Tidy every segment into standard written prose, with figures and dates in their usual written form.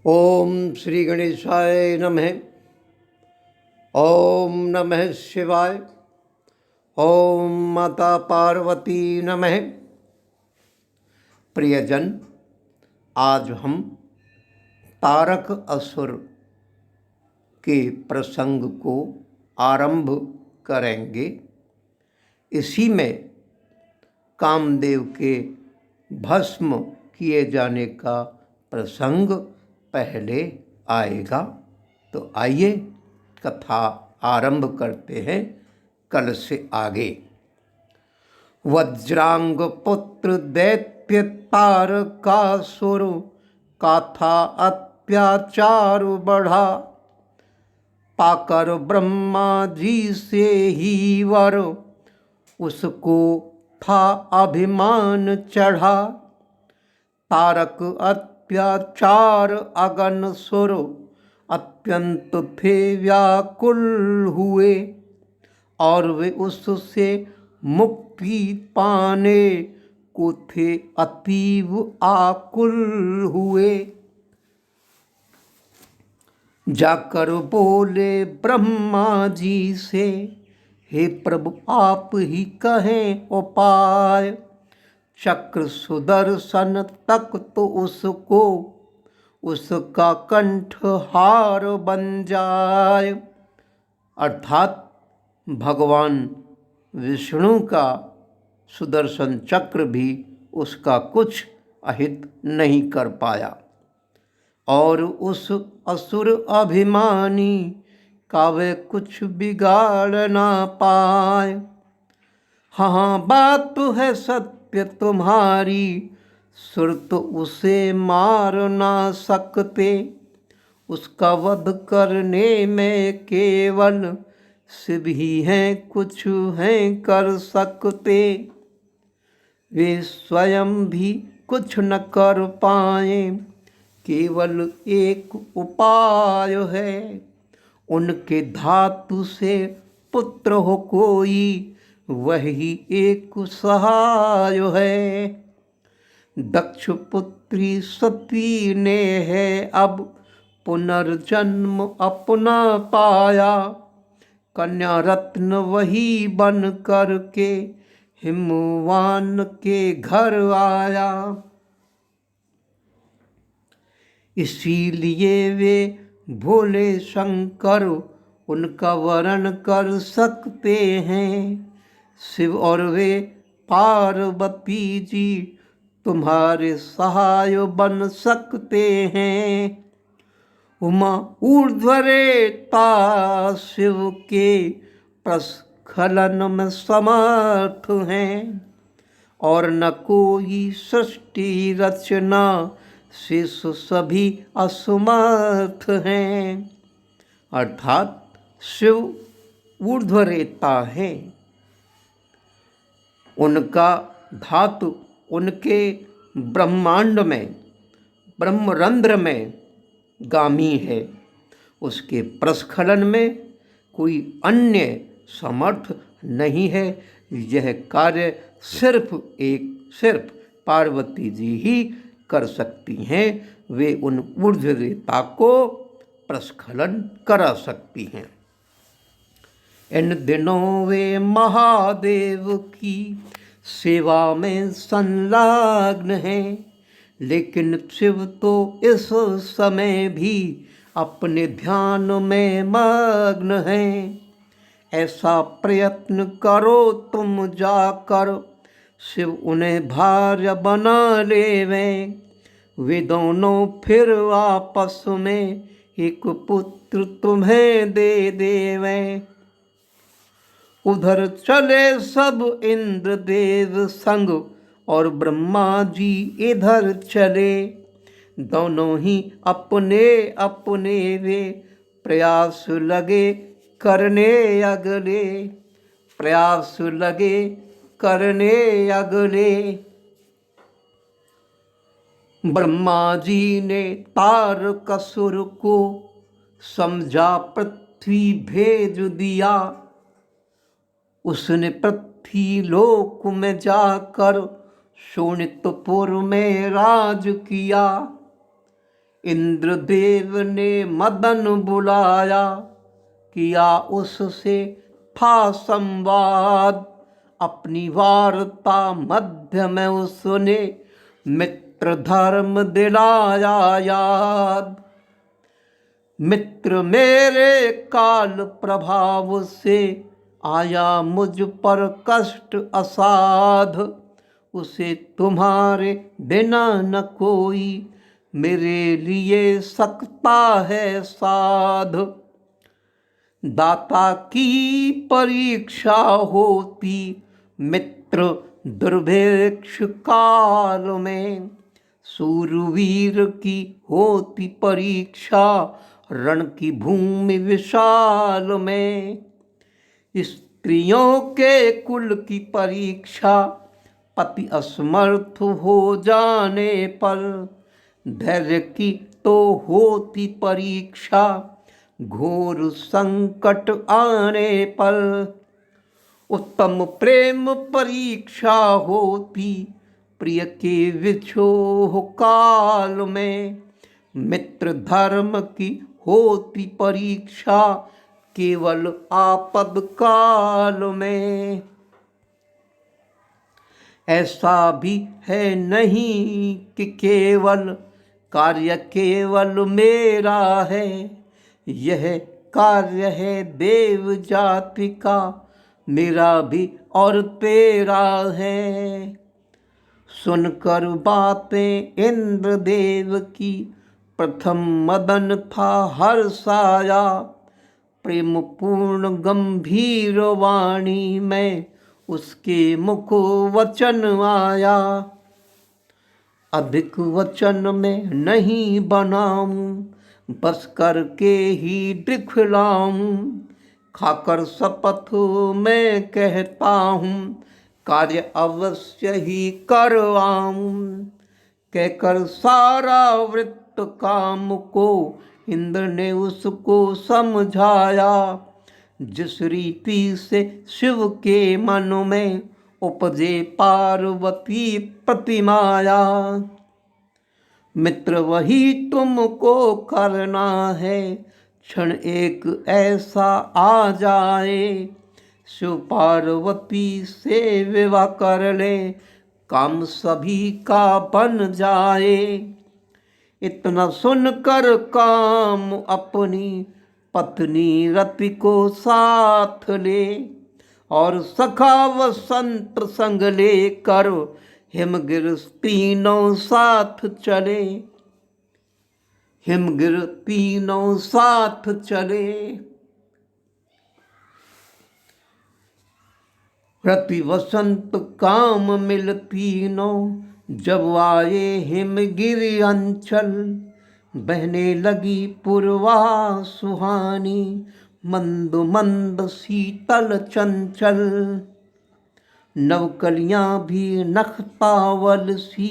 ओम श्री गणेशाय नमः। ओम नमः शिवाय। ओम माता पार्वती नमः। प्रियजन, आज हम तारक असुर के प्रसंग को आरंभ करेंगे। इसी में कामदेव के भस्म किए जाने का प्रसंग पहले आएगा। तो आइए कथा आरंभ करते हैं कल से आगे। वज्रांग पुत्र दैत्य तारकासुर का था अत्याचार बढ़ा, पाकर ब्रह्मा जी से ही वर उसको था अभिमान चढ़ा। तारक अत्याचार अगन सुर अत्यंत थे व्याकुल हुए, और वे उससे मुक्ति पाने को थे अतीव आकुल हुए। जाकर बोले ब्रह्मा जी से, हे प्रभु आप ही कहें उपाय, चक्र सुदर्शन तक तो उसको उसका कंठ हार बन जाए। अर्थात भगवान विष्णु का सुदर्शन चक्र भी उसका कुछ अहित नहीं कर पाया, और उस असुर अभिमानी का वे कुछ बिगाड़ ना पाए। हाँ, बात तो है सत्य तुम्हारी, सुर तो उसे मार ना सकते, उसका वध करने में केवल शिव ही हैं कुछ हैं कर सकते। वे स्वयं भी कुछ न कर पाए, केवल एक उपाय है, उनके धातु से पुत्र हो कोई, वही एक सहाय है। दक्ष पुत्री सती ने है अब पुनर्जन्म अपना पाया, कन्या रत्न वही बन करके हिमवान के घर आया। इसीलिए वे भोले शंकर उनका वरण कर सकते हैं। शिव और वे पार्वती जी तुम्हारे सहाय बन सकते हैं। उमा ऊर्ध्वरेता शिव के प्रस्खलन में समर्थ हैं, और न कोई सृष्टि रचना शिशु सभी असमर्थ हैं। अर्थात शिव ऊर्ध्वरेता हैं, उनका धातु उनके ब्रह्मांड में ब्रह्मरंध्र में गामी है, उसके प्रस्खलन में कोई अन्य समर्थ नहीं है। यह कार्य सिर्फ पार्वती जी ही कर सकती हैं। वे उन ऊर्ध्वरेता को प्रस्खलन करा सकती हैं। इन दिनों वे महादेव की सेवा में संलग्न हैं, लेकिन शिव तो इस समय भी अपने ध्यान में मग्न हैं। ऐसा प्रयत्न करो तुम जाकर, शिव उन्हें भार्य बना लेवें, वे दोनों फिर आपस में एक पुत्र तुम्हें दे देवें। उधर चले सब इंद्रदेव संग, और ब्रह्मा जी इधर चले, दोनों ही अपने अपने वे प्रयास लगे करने अगले, प्रयास लगे करने अगले। ब्रह्मा जी ने तारकासुर को समझा पृथ्वी भेज दिया, उसने पृथ्वी लोक में जाकर शोणितपुर में राज किया। इंद्रदेव ने मदन बुलाया, किया उससे था संवाद। अपनी वार्ता मध्य में उसने मित्र धर्म दिलाया याद। मित्र मेरे काल प्रभाव से आया मुझ पर कष्ट असाध। उसे तुम्हारे बिना न कोई मेरे लिए सकता है साध। दाता की परीक्षा होती मित्र दुर्भिक्ष काल में। सूरवीर की होती परीक्षा रण की भूमि विशाल में। स्त्रियों के कुल की परीक्षा पति असमर्थ हो जाने पर। धैर्य की तो होती परीक्षा घोर संकट आने पर। उत्तम प्रेम परीक्षा होती प्रिय के विछोह काल में। मित्र धर्म की होती परीक्षा केवल आपद काल में। ऐसा भी है नहीं कि केवल कार्य केवल मेरा है। यह कार्य है देव जाति का, मेरा भी और तेरा है। सुनकर बातें इंद्रदेव की प्रथम मदन था हर्षाया। प्रेम पूर्ण गंभीर वाणी में उसके मुख वचन आया। अधिक वचन में नहीं बनाऊं, बस करके ही दिखलाऊं। खाकर शपथ मैं कहता हूँ, कार्य अवश्य ही करवाऊं। कहकर सारा वृत्त काम को इंद्र ने उसको समझाया। जिस रीति से शिव के मन में उपजे पार्वती प्रतिमाया। मित्र वही तुमको करना है, क्षण एक ऐसा आ जाए। शिव पार्वती से विवाह कर ले, काम सभी का बन जाए। इतना सुनकर काम अपनी पत्नी रति को साथ ले। और सखा वसंत संग लेकर हिमगिर तीनों साथ चले। हिमगिर तीनों साथ चले। रति वसंत काम मिल तीनों जब आए हिमगिरि अंचल। बहने लगी पूर्वा सुहानी, मंद मंद शीतल चंचल। नवकलियां भी नखतावल सी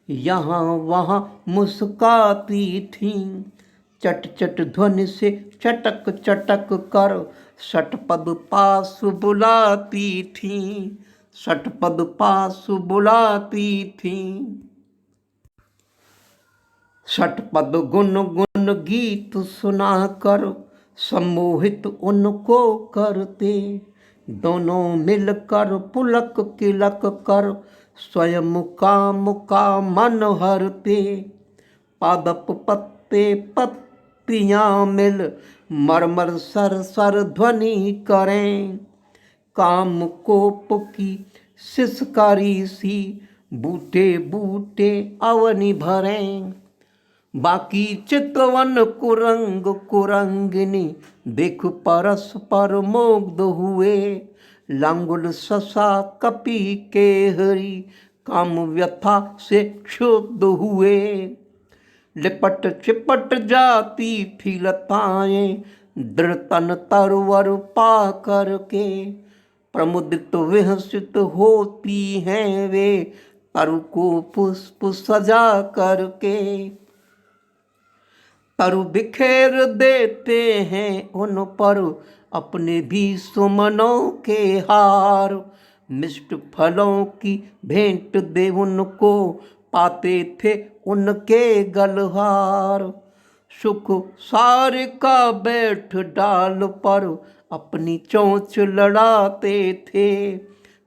यहाँ वहाँ मुस्काती थीं। चट चट ध्वनि से चटक चटक कर षटपद पास बुलाती थीं। षटपद पास बुलाती थीं। षटपद गुन गुन गीत सुनाकर सम्मोहित उनको करते। दोनों मिलकर पुलक किलक कर स्वयं काम का मन हरते। पादप पत्ते पत्तियां मिल मरमर सर सर ध्वनि करें। काम कोप की सिसकारी सी बूटे बूटे अवनि भरें। बाकी चितवन कुरंग कुरंगिनी देख परस्पर मुग्ध हुए। लांगुल ससा कपि के हरि काम व्यथा से क्षुब्ध हुए। लिपट चिपट जाती थी लताएं दृढ़ तन तरवर पा करके। प्रमुदित विहसित होती हैं वे तरु को पुष्प सजा करके। तरु बिखेर देते हैं उन पर अपने भी सुमनों के हार। मिष्ट फलों की भेंट दे उनको पाते थे उनके गलहार। सुख सार का बैठ डाल पर अपनी चोंच लड़ाते थे।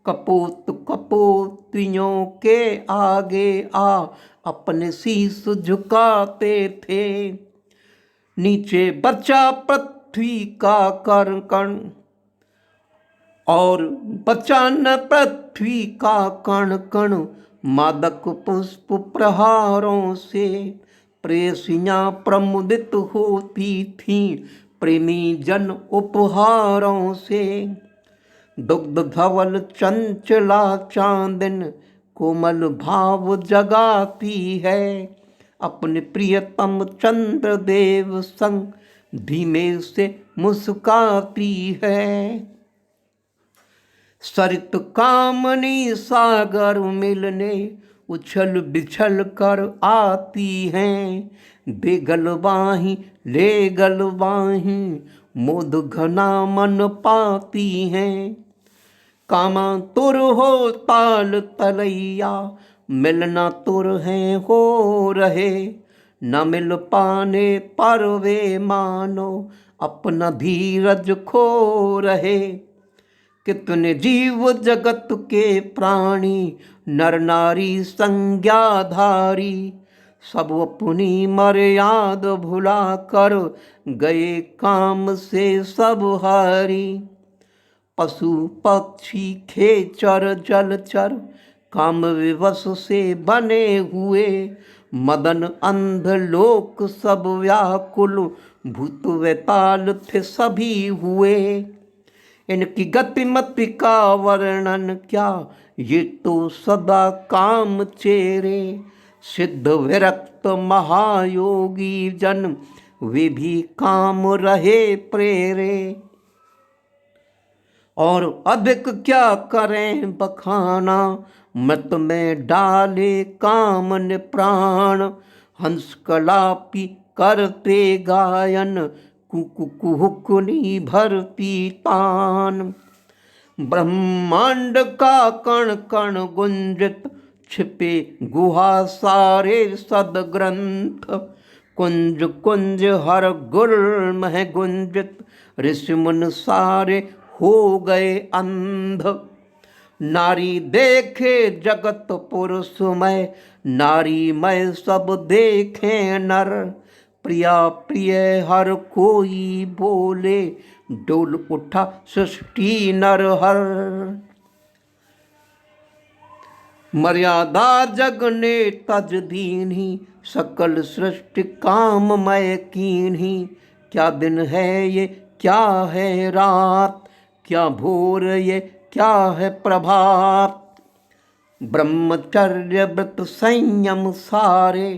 कपूत कपूतियों के आगे आ अपने शीश झुकाते थे। नीचे बचा पृथ्वी का कण कण और बचा न पृथ्वी का कण कण। मादक पुष्प प्रहारों से प्रेयसियां प्रमुदित होती थीं प्रेमी जन उपहारों से। दुग्ध धवल चंचला चांदन कोमल भाव जगाती है अपने प्रियतम चंद्रदेव संग धीमे से मुस्काती है। सरित कामनी सागर मिलने उछल बिछल कर आती हैं। दे गलवाही ले गलवाही मोद घना मन पाती हैं। कामा तुर हो ताल तलैया मिलना तुर है हो रहे। न मिल पाने पर वे मानो अपना धीरज खो रहे। कितने जीव जगत के प्राणी नर नारी संज्ञाधारी सब अपनी मर्याद भुला कर गए काम से सब हारी। पशु पक्षी खेचर जलचर काम विवश से बने हुए मदन अंध लोक सब व्याकुल भूत वेताल थे सभी हुए। इनकी गतिमति का वर्णन क्या ये तो सदा काम चेरे। सिद्ध विरक्त महायोगी जन वे भी काम रहे प्रेरे। और अधिक क्या करें बखाना मत में डाले कामन प्राण। हंस कलापी करते गायन कुकुहुकुनी भरती तान। ब्रह्मांड का कण कण गुंजित छिपे गुहा सारे सदग्रंथ। कुंज कुंज हर गुल्म है गुंजित ऋषि मुन सारे हो गए अंध। नारी देखे जगत पुरुषमय नारी मय सब देखे नर। प्रिया प्रिय हर कोई बोले डोल उठा सृष्टि नर हर। मर्यादा जग ने तज दीन्ही सकल सृष्टि काममय कीन्ही। क्या दिन है ये क्या है रात क्या भोर ये क्या है प्रभात। ब्रह्मचर्य व्रत संयम सारे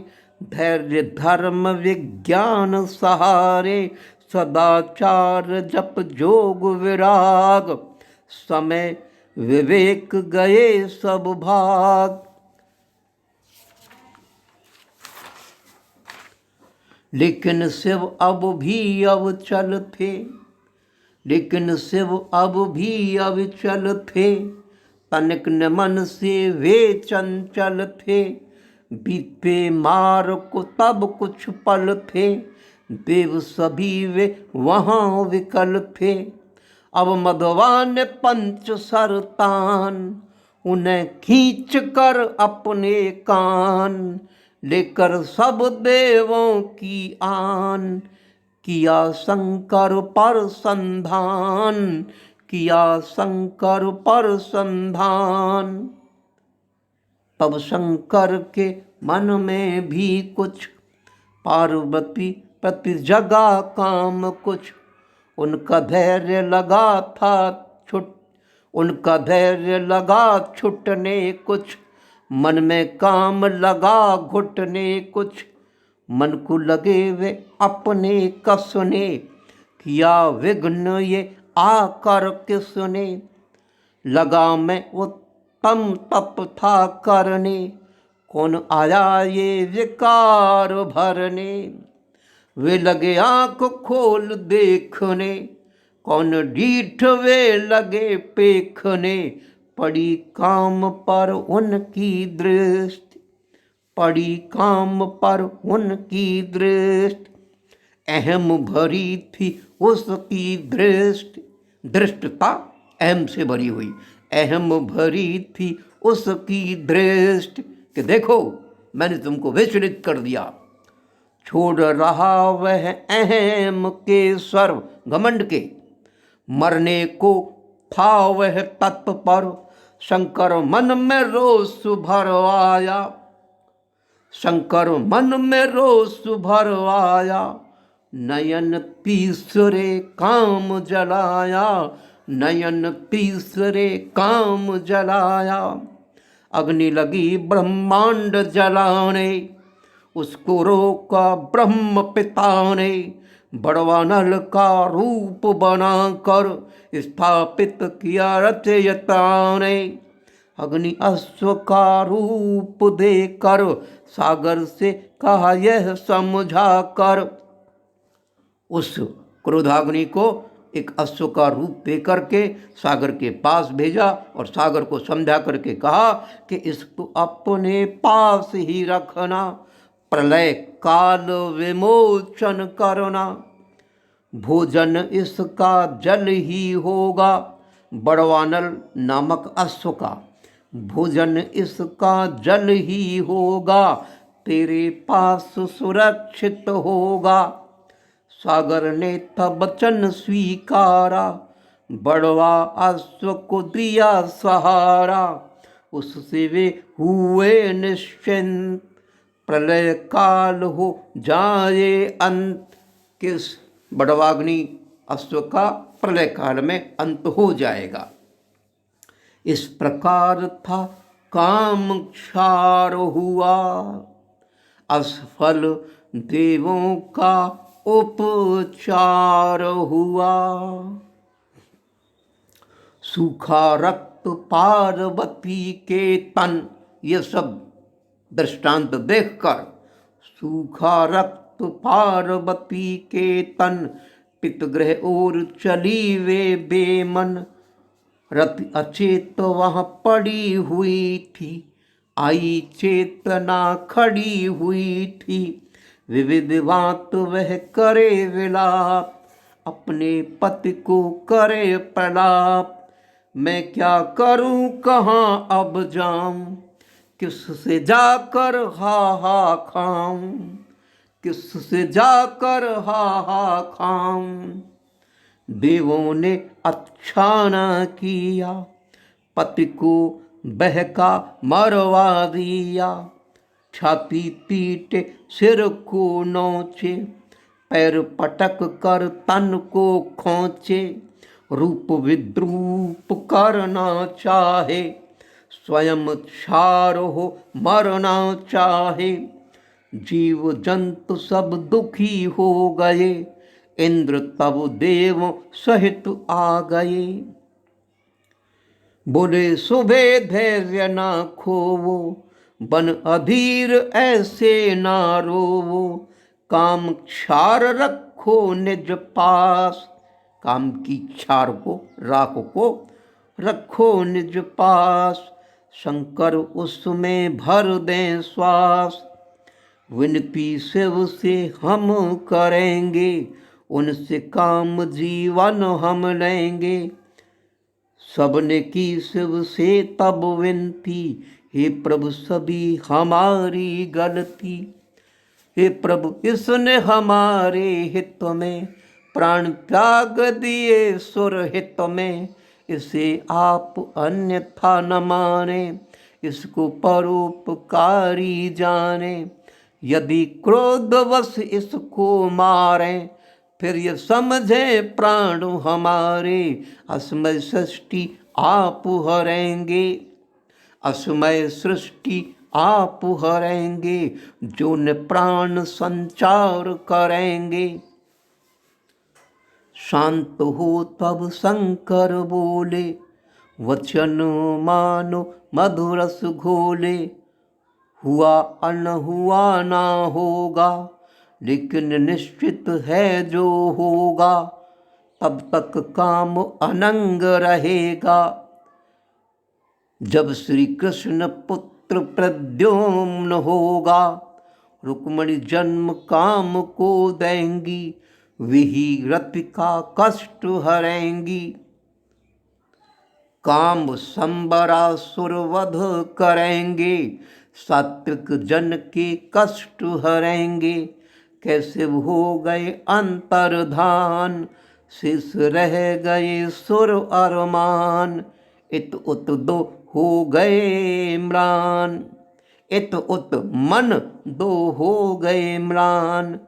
धैर्य धर्म विज्ञान सहारे। सदाचार जप जोग विराग समय विवेक गए सब भाग। लेकिन शिव अब भी अविचल थे लेकिन शिव अब भी अविचल थे। तनिक न मन से वे चंचल थे बीते मार को तब कुछ पल थे। देव सभी वे वहाँ विकल थे। अब मधवान पंच सरतान उन्हें खींच कर अपने कान। लेकर सब देवों की आन किया शंकर पर संधान किया शंकर पर संधान। तब शंकर के मन में भी कुछ पार्वती प्रति जगा काम कुछ। उनका धैर्य लगा छुटने कुछ। मन में काम लगा घुटने कुछ। मन को लगे वे अपने कसने किया विघ्न ये आकर किसने। लगा मैं उत्तम तप था करने कौन आया ये विकार भरने। वे लगे आँख खोल देखने कौन डीठ वे लगे पेखने। पड़ी काम पर उनकी दृष्टि पड़ी काम पर उनकी दृष्टि, अहम भरी थी उसकी दृष्टि, दृष्टता अहम से भरी हुई, अहम भरी थी उसकी दृष्टि कि देखो मैंने तुमको विचलित कर दिया। छोड़ रहा वह अहम के सर्व घमंड के, मरने को था वह तत्पर, शंकर मन में रोष भर आया, शंकर मन में रोष भर आया, नयन तीसरे काम जलाया, नयन तीसरे काम जलाया। अग्नि लगी ब्रह्मांड जलाने, उसको रोका ब्रह्म पिता ने, बड़वा नल का रूप बनाकर स्थापित किया रचयिता ने। अग्नि अश्व का रूप देकर सागर से कहा यह समझा कर, उस क्रोधाग्नि को एक अश्व का रूप दे करके सागर के पास भेजा और सागर को समझा करके कहा कि इसको अपने पास ही रखना, प्रलय काल विमोचन करना, भोजन इसका जल ही होगा, बड़वानल नामक अश्व का भोजन इसका जल ही होगा, तेरे पास सुरक्षित होगा। सागर ने तब वचन स्वीकारा, बड़वा अश्व को दिया सहारा, उससे वे हुए निश्चिंत, प्रलय काल हो जाए अंत, किस बड़वाग्नि अश्व का प्रलय काल में अंत हो जाएगा। इस प्रकार था काम क्षार हुआ, असफल देवों का उपचार हुआ। सूखा रक्त पार्वती के तन, ये सब दृष्टांत देखकर, सूखा रक्त पार्वती के तन, पितृगृह और चली वे बेमन, रति अचेत वहाँ पड़ी हुई थी, आई चेतना खड़ी हुई थी, विविध बात वह करे विलाप, अपने पति को करे प्रलाप, मैं क्या करूं कहाँ अब जाऊं, किससे जाकर हा हा खाऊं, किससे जाकर हा हा खाऊं। देवों ने अच्छा न किया, पति को बहका मरवा दिया, छाती पीटे सिर को नोचे, पैर पटक कर तन को खोचे, रूप विद्रूप करना चाहे, स्वयं क्षार हो मरना चाहे। जीव जंतु सब दुखी हो गए, इंद्र तब देव सहित आ गए। बोले सुबह धैर्य ना खोवो, बन अधीर ऐसे ना रोवो, काम क्षार रखो निज पास, काम की क्षार को राख को रखो निज पास, शंकर उसमें भर दें श्वास, विनती शिव से हम करेंगे, उनसे काम जीवन हम लेंगे। सबने की शिव से तब विनती, हे प्रभु सभी हमारी गलती, हे प्रभु इसने हमारे हित में प्राण त्याग दिए सुर हित में, इसे आप अन्यथा न माने, इसको परोपकारी जाने, यदि क्रोधवश इसको मारें, फिर ये समझे प्राण हमारे, असमय सृष्टि आप हरेंगे, असमय सृष्टि आप हरेंगे, जो न प्राण संचार करेंगे। शांत हो तब शंकर बोले, वचन मानो मधुरस घोले, हुआ अन हुआ ना होगा, लेकिन निश्चित है जो होगा, तब तक काम अनंग रहेगा। जब श्री कृष्ण पुत्र पुत्र प्रद्युम्न होगा। रुक्मणी जन्म काम को देंगी, विहीरथ का कष्ट हरेंगी। काम संबरासुर वध करेंगे, सात्विक जन के कष्ट हरेंगे। कैसे हो गए अंतर्धान, शेष रह गए सुर अरमान। इत उत दो हो गए म्लान, इत उत मन दो हो गए म्लान।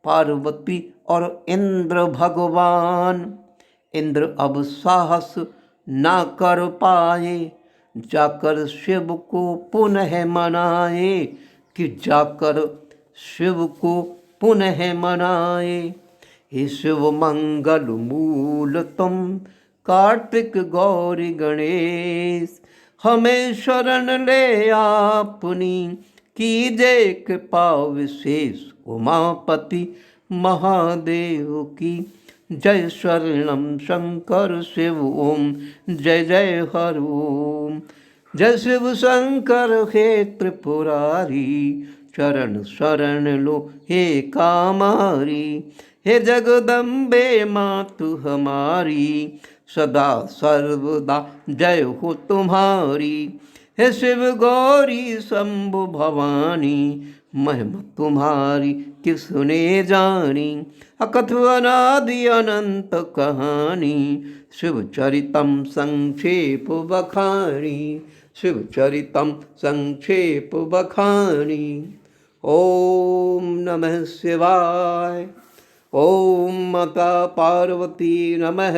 पार्वती और इंद्र भगवान, इंद्र अब साहस ना कर पाए, जाकर शिव को पुनः मनाए। कि जाकर शिव को पुनः मनाए। हे शिव मंगल मूल तुम, कार्तिक गौरी गणेश। हमें शरण ले आपनी, कीजिए कृपा विशेष। उमापति महादेव की जय। शरणम शंकर शिव ओम, जय जय हर ओम। जय शिव शंकर हे त्रिपुरारी, चरण शरण लो हे कामारी। हे जगदम्बे मातु हमारी, सदा सर्वदा जय हो तुम्हारी। हे शिव गौरी शंभु भवानी, महिमा तुम्हारी किसने जानी। अकथ अनादि अनंत कहानी, शिव चरितम संक्षेप बखानी। शिव चरितम संक्षेप बखानी। ओम नमः शिवाय। ओम माता पार्वती नमः।